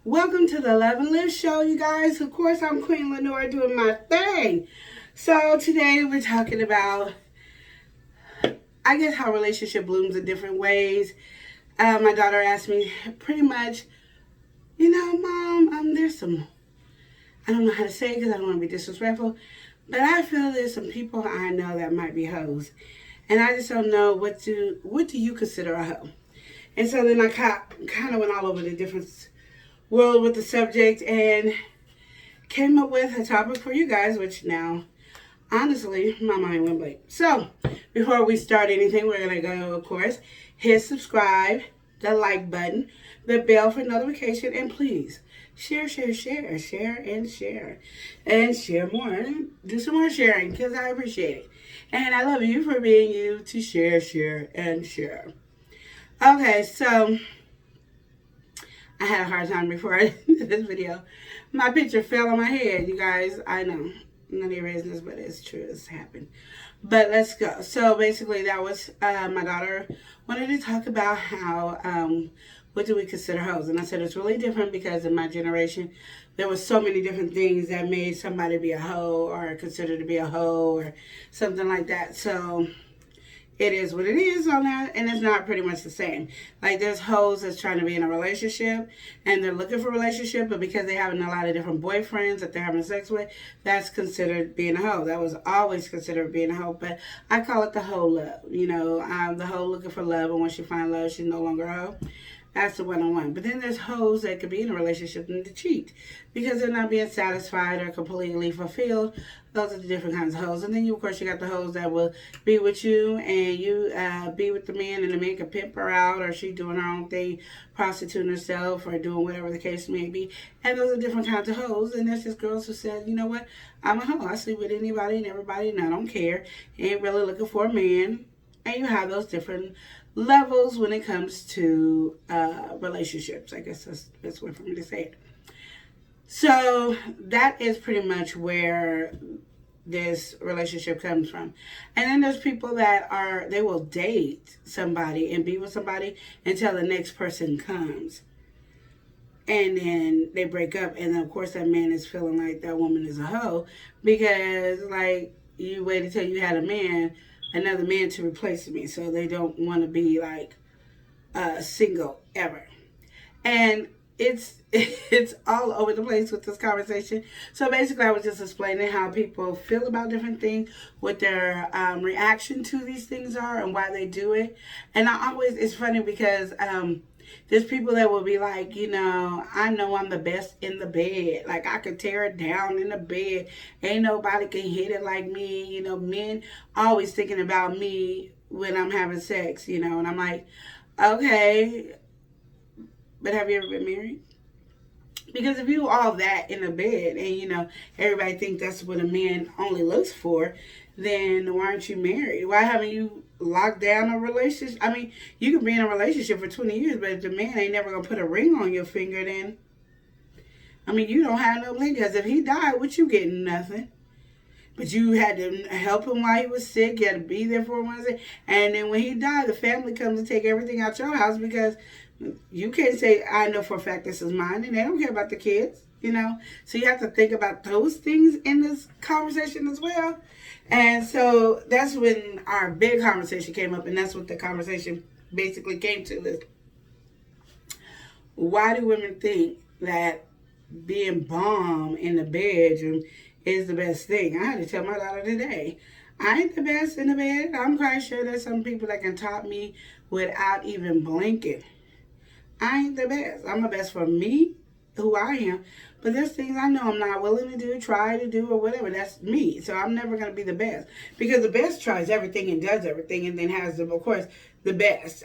Welcome to the Love and Live show, you guys. Of course, I'm Queen Lenore doing my thing. So today we're talking about, I guess, how relationship blooms in different ways. My daughter asked me pretty much, Mom, there's some, I don't know how to say it because I don't want to be disrespectful, but I feel there's some people I know that might be hoes. And I just don't know what do you consider a hoe? And so then I kind of went all over the different world with the subject and came up with a topic for you guys, which now, honestly, my mind went blank. So, before we start anything, we're going to go, of course, hit subscribe, the like button, the bell for notification, and please, share, and share more. Do some more sharing, because I appreciate it. And I love you for being you to share, and share. Okay, so I had a hard time before I did this video. My picture fell on my head, you guys. I know. None of your business, but it's true. It's happened. But let's go. So basically that was my daughter wanted to talk about how, what do we consider hoes? And I said it's really different because in my generation, there was so many different things that made somebody be a hoe or considered to be a hoe or something like that. So it is what it is on that, and it's not pretty much the same. Like, there's hoes that's trying to be in a relationship, and they're looking for a relationship, but because they're having a lot of different boyfriends that they're having sex with, that's considered being a hoe. That was always considered being a hoe, but I call it the hoe love. The hoe looking for love, and once she finds love, she's no longer a hoe. That's the one-on-one. But then there's hoes that could be in a relationship and to cheat because they're not being satisfied or completely fulfilled. Those are the different kinds of hoes. And then, of course, you got the hoes that will be with you and you be with the man and the man can pimp her out or she doing her own thing, prostituting herself or doing whatever the case may be. And those are different kinds of hoes. And there's just girls who said, you know what, I'm a hoe. I sleep with anybody and everybody and I don't care. Ain't really looking for a man. And you have those different levels when it comes to relationships. I guess that's the best way for me to say it. So that is pretty much where this relationship comes from. And then there's people that they will date somebody and be with somebody until the next person comes. And then they break up. And then, of course, that man is feeling like that woman is a hoe because, like, you waited till you had another man to replace me. So they don't want to be, like, single ever. And it's all over the place with this conversation. So basically, I was just explaining how people feel about different things, what their reaction to these things are, and why they do it. And it's funny because there's people that will be like, I know I'm the best in the bed. Like, I could tear it down in the bed. Ain't nobody can hit it like me. Men always thinking about me when I'm having sex, and I'm like, okay, but have you ever been married? Because if you all that in a bed and, everybody thinks that's what a man only looks for, then why aren't you married? Why haven't you locked down a relationship? I mean, you can be in a relationship for 20 years, but if the man ain't never going to put a ring on your finger, then, you don't have no ring. Because if he died, what you getting? Nothing. But you had to help him while he was sick. You had to be there for him. And then when he died, the family comes and take everything out your house because you can't say, I know for a fact this is mine. And they don't care about the kids, So you have to think about those things in this conversation as well. And so that's when our big conversation came up. And that's what the conversation basically came to is, why do women think that being bomb in the bedroom is the best thing? I had to tell my daughter today, I ain't the best in the bed. I'm quite sure there's some people that can top me without even blinking. I ain't the best. I'm the best for me, who I am. But there's things I know I'm not willing to do, try to do, or whatever. That's me. So I'm never going to be the best. Because the best tries everything and does everything and then has, of course, the best.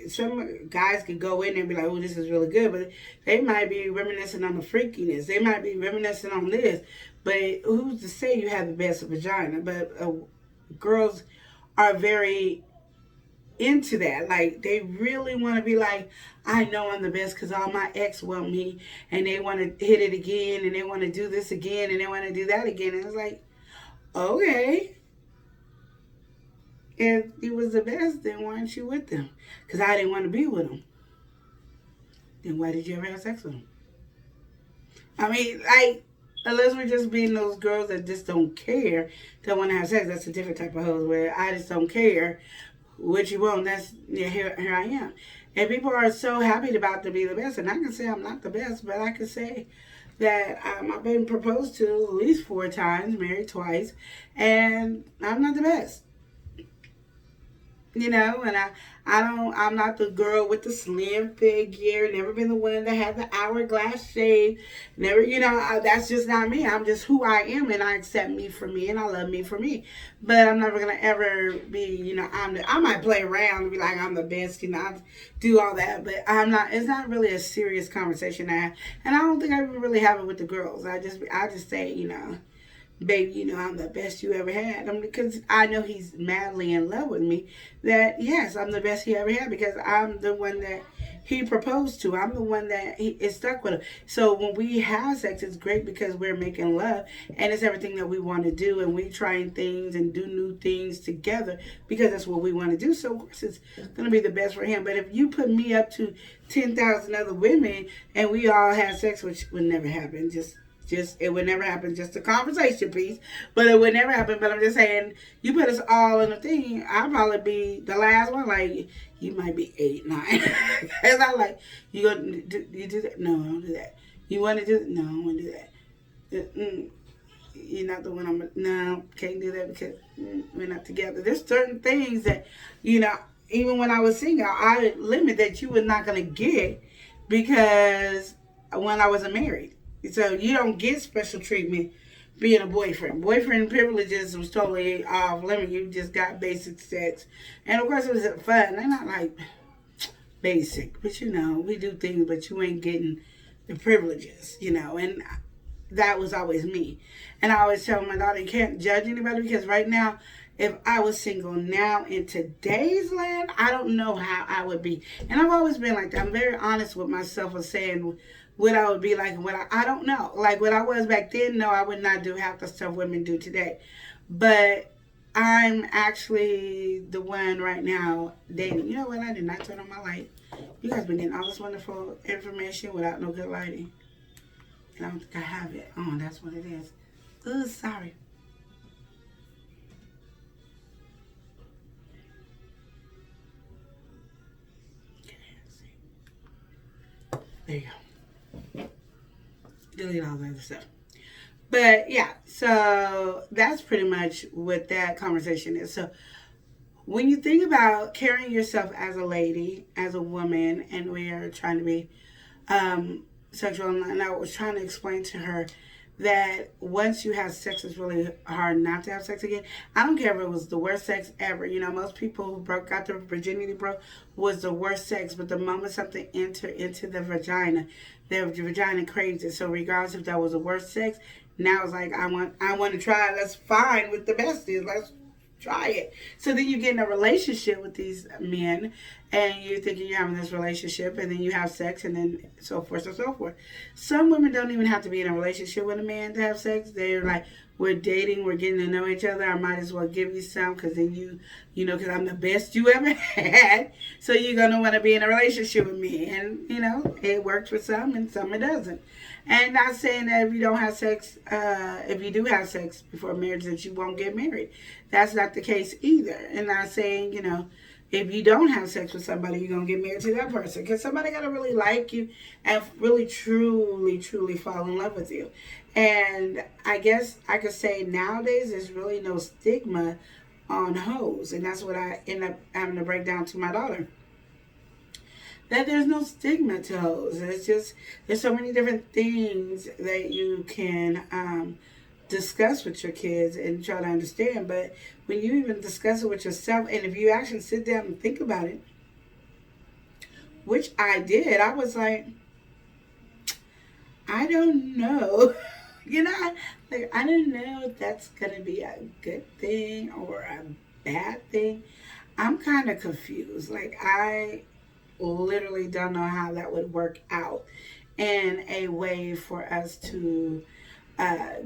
Some guys could go in there and be like, oh, this is really good. But they might be reminiscing on the freakiness. They might be reminiscing on this. But who's to say you have the best vagina? But girls are very into that. Like, they really want to be like, I know I'm the best because all my ex want me and they want to hit it again and they want to do this again and they want to do that again. And it's like, okay, if he was the best, then why aren't you with them? Because I didn't want to be with him. Then why did you ever have sex with him? I mean, like, unless we're just being those girls that just don't care, don't want to have sex. That's a different type of hoes where I just don't care what you want. That's yeah. Here I am. And people are so happy about to be the best, and I can say I'm not the best, but I can say that I've been proposed to at least 4 times, married twice, and I'm not the best. And I'm not the girl with the slim figure. Never been the one that had the hourglass shape. Never, that's just not me. I'm just who I am, and I accept me for me, and I love me for me. But I'm never gonna ever be, I might play around and be like I'm the best, I do all that, but I'm not. It's not really a serious conversation I have, and I don't think I even really have it with the girls. I just say, baby, I'm the best you ever had. Because I know he's madly in love with me. That, yes, I'm the best he ever had because I'm the one that he proposed to. I'm the one that he is stuck with him. So when we have sex, it's great because we're making love and it's everything that we want to do. And we trying things and do new things together because that's what we want to do. So, of course, it's going to be the best for him. But if you put me up to 10,000 other women and we all had sex, which would never happen, just it would never happen. Just a conversation piece, but it would never happen. But I'm just saying, you put us all in a thing, I'll probably be the last one. Like you might be 8, 9, because I like you. You do that? No, I don't do that. You want to do that? No, I want to do that. You're not the one. No, can't do that because we're not together. There's certain things that even when I was single, I limit that you were not gonna get because when I wasn't married. So you don't get special treatment being a boyfriend. Boyfriend privileges was totally off limit. You just got basic sex. And of course it was fun. They're not like basic. But we do things, but you ain't getting the privileges, and that was always me. And I always tell my daughter, you can't judge anybody because right now, if I was single now in today's land, I don't know how I would be. And I've always been like that. I'm very honest with myself of saying what I would be like and what I don't know. Like what I was back then, no, I would not do half the stuff women do today. But I'm actually the one right now dating. You know what? I did not turn on my light. You guys been getting all this wonderful information without no good lighting. And I don't think I have it. Oh, that's what it is. Ooh, sorry. There you go. Delete all the other stuff. But yeah, so that's pretty much what that conversation is. So when you think about carrying yourself as a lady, as a woman, and we are trying to be sexual, and I was trying to explain to her that once you have sex, it's really hard not to have sex again. I don't care if it was the worst sex ever. Most people who got their virginity broke was the worst sex, but the moment something entered into the vagina craves it. So regardless if that was the worst sex, now it's like I want to try it. That's fine with the besties. Let's try it. So then you get in a relationship with these men and you're thinking you're having this relationship and then you have sex and then so forth and so forth. Some women don't even have to be in a relationship with a man to have sex. They're like, we're dating, we're getting to know each other. I might as well give you some because then because I'm the best you ever had. So you're going to want to be in a relationship with me. And, it works for some and some it doesn't. And not saying that if you don't have sex, if you do have sex before marriage, that you won't get married. That's not the case either. And not saying, if you don't have sex with somebody, you're going to get married to that person. Because somebody got to really like you and really, truly, truly fall in love with you. And I guess I could say nowadays there's really no stigma on hoes. And that's what I end up having to break down to my daughter. That there's no stigma to hoes. It's just, there's so many different things that you can discuss with your kids and try to understand. But when you even discuss it with yourself, and if you actually sit down and think about it, which I did, I was like, I don't know. I don't know if that's going to be a good thing or a bad thing. I'm kind of confused. I literally don't know how that would work out in a way for us to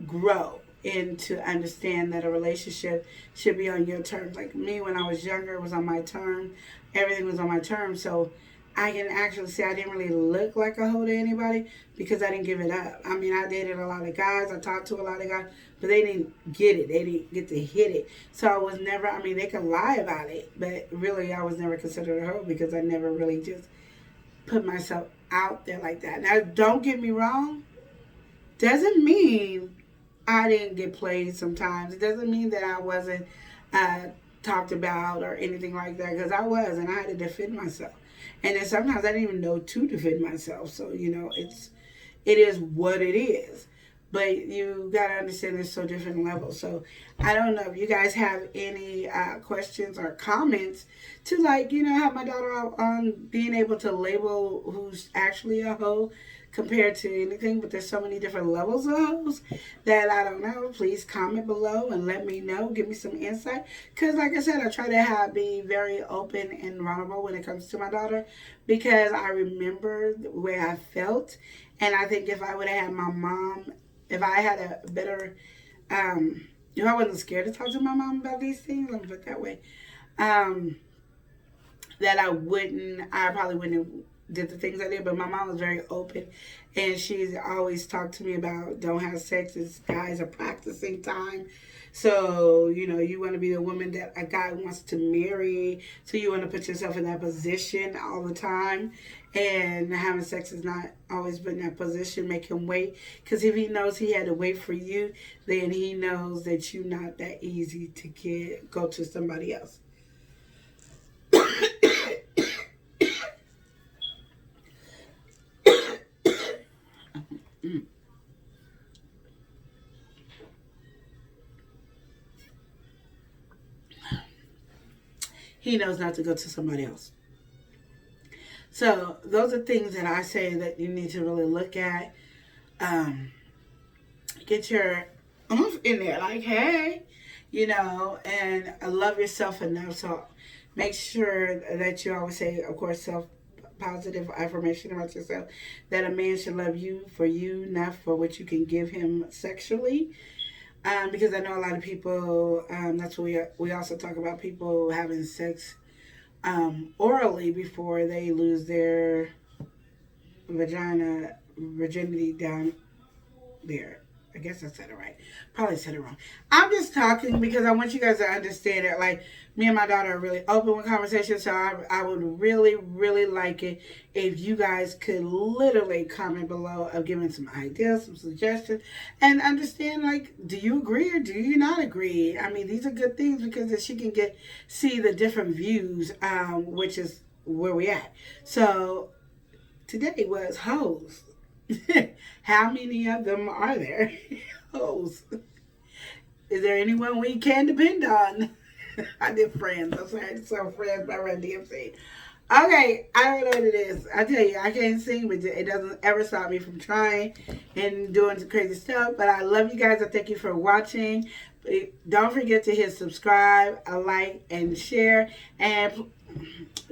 grow and to understand that a relationship should be on your terms. Like me, when I was younger, it was on my term. Everything was on my terms. So I can actually say I didn't really look like a hoe to anybody because I didn't give it up. I mean, I dated a lot of guys. I talked to a lot of guys, but they didn't get it. They didn't get to hit it. So I was never, I mean, they can lie about it, but really I was never considered a hoe because I never really just put myself out there like that. Now, don't get me wrong. Doesn't mean I didn't get played sometimes. It doesn't mean that I wasn't uh, talked about or anything like that because I was, and I had to defend myself. And then sometimes I didn't even know to defend myself. So it is what it is. But you gotta understand there's so different levels. So I don't know if you guys have any questions or comments to help my daughter out on being able to label who's actually a hoe compared to anything. But there's so many different levels of hoes that I don't know. Please comment below and let me know. Give me some insight. Because like I said, I try to be very open and vulnerable when it comes to my daughter because I remember the way I felt. And I think if I would have had my mom, if I had a better, if I wasn't scared to talk to my mom about these things, let me put it that way, that I probably wouldn't have did the things I did. But my mom was very open, and she's always talked to me about don't have sex as guys are practicing time. So, you want to be the woman that a guy wants to marry. So you want to put yourself in that position all the time. And having sex is not always been in that position. Make him wait. Because if he knows he had to wait for you, then he knows that you're not that easy to go to somebody else. He knows not to go to somebody else. So those are things that I say that you need to really look at. Get your oomph in there, like, hey, and love yourself enough. So make sure that you always say, of course, positive affirmation about yourself, that a man should love you for you, not for what you can give him sexually. Because I know a lot of people, that's what we also talk about people having sex orally before they lose their virginity down there. I guess I said it right. Probably said it wrong. I'm just talking because I want you guys to understand it. Like, me and my daughter are really open with conversation, so I would really, really like it if you guys could literally comment below of giving some ideas, some suggestions, and understand, like, do you agree or do you not agree? I mean, these are good things because then she can see the different views, which is where we at. So today was hoes. How many of them are there? Hoes. Is there anyone we can depend on? I did Friends. I'm sorry. I just saw Friends by Run DMC. Okay, I don't know what it is. I tell you, I can't sing, but it doesn't ever stop me from trying and doing some crazy stuff. But I love you guys. I thank you for watching. Don't forget to hit subscribe, like, and share. And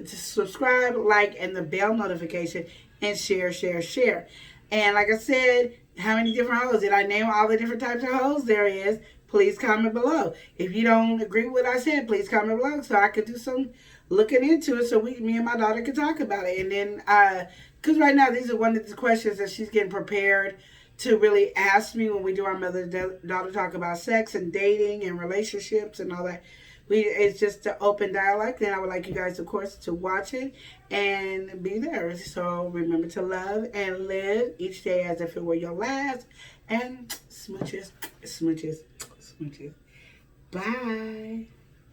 subscribe, like, and the bell notification, and share, share, share. And like I said, how many different hoes? Did I name all the different types of hoes there is? Please comment below. If you don't agree with what I said, please comment below so I could do some looking into it so me and my daughter could talk about it. And then, because right now these are one of the questions that she's getting prepared to really ask me when we do our mother-daughter talk about sex and dating and relationships and all that. It's just an open dialogue, and I would like you guys, of course, to watch it and be there. So remember to love and live each day as if it were your last. And smooches, smooches, smooches. Bye.